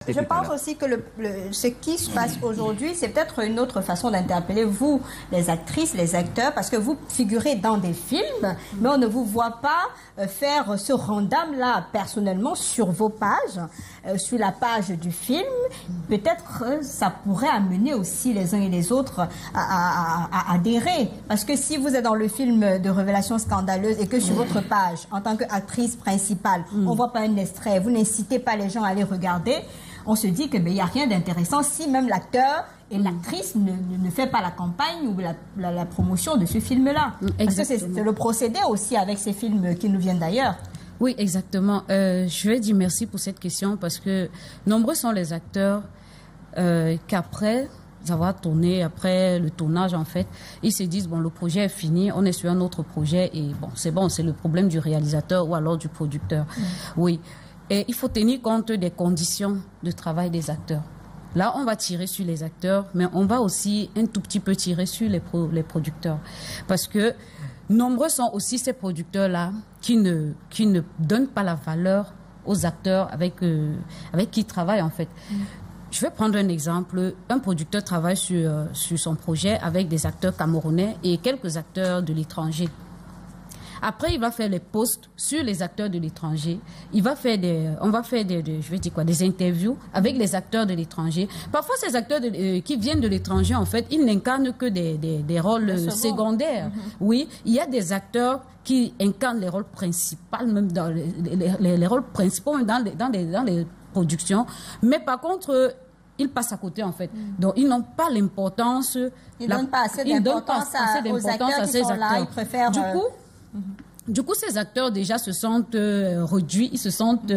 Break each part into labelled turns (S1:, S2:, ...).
S1: Je pense aussi que ce qui se passe aujourd'hui, c'est peut-être une autre façon d'interpeller vous, les actrices, les acteurs, parce que vous figurez dans des films, mais on ne vous voit pas faire ce random-là personnellement sur vos pages, sur la page du film. Peut-être ça pourrait amener aussi les uns et les autres à adhérer. Parce que si vous êtes dans le film de Révélation scandaleuse et que sur votre page, en tant qu'actrice principale, on ne voit pas un extrait, vous n'incitez pas les gens à aller regarder, on se dit qu'il n'y a rien d'intéressant si même l'acteur et l'actrice ne fait pas la campagne ou la promotion de ce film-là. Parce que c'est le procédé aussi avec ces films qui nous viennent d'ailleurs.
S2: Oui, exactement. Je vais dire merci pour cette question parce que nombreux sont les acteurs qu'après avoir tourné, après le tournage en fait, ils se disent bon, le projet est fini, on est sur un autre projet et bon, c'est le problème du réalisateur ou alors du producteur. Oui. Et il faut tenir compte des conditions de travail des acteurs. Là, on va tirer sur les acteurs, mais on va aussi un tout petit peu tirer sur les producteurs. Parce que nombreux sont aussi ces producteurs-là qui ne donnent pas la valeur aux acteurs avec qui ils travaillent en fait. Je vais prendre un exemple. Un producteur travaille sur son projet avec des acteurs camerounais et quelques acteurs de l'étranger. Après, il va faire les posts sur les acteurs de l'étranger. On va faire des interviews avec les acteurs de l'étranger. Parfois, ces acteurs qui viennent de l'étranger, en fait, ils n'incarnent que des rôles secondaires. Oui, il y a des acteurs qui incarnent les rôles principaux, même dans les rôles principaux, même dans les productions. Mais par contre, ils passent à côté en fait. Donc ils n'ont pas l'importance.
S1: Ils ne donnent pas assez d'importance aux acteurs qui sont là. Ils préfèrent.
S2: Du coup, ces acteurs déjà se sentent réduits, ils se sentent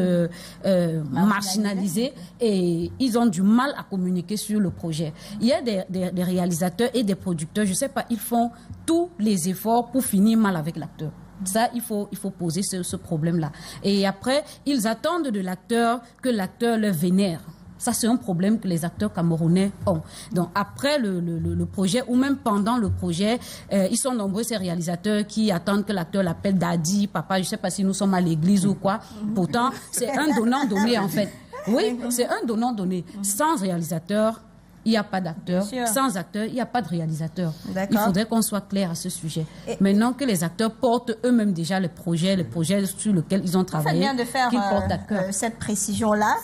S2: marginalisés et ils ont du mal à communiquer sur le projet. Il y a des réalisateurs et des producteurs, je ne sais pas, ils font tous les efforts pour finir mal avec l'acteur. Ça, il faut poser ce problème-là. Et après, ils attendent de l'acteur que l'acteur leur vénère. Ça, c'est un problème que les acteurs camerounais ont. Donc, après le projet, ou même pendant le projet, ils sont nombreux, ces réalisateurs qui attendent que l'acteur l'appelle daddy, papa, je ne sais pas si nous sommes à l'église ou quoi. Pourtant, c'est un donnant-donné, en fait. Oui, c'est un donnant-donné. Sans réalisateur, il n'y a pas d'acteur. Sans acteur, il n'y a pas de réalisateur. Il faudrait qu'on soit clair à ce sujet. Maintenant que les acteurs portent eux-mêmes déjà les projets sur lesquels ils ont travaillé,
S1: qu'ils portent d'acteurs. Cette précision-là,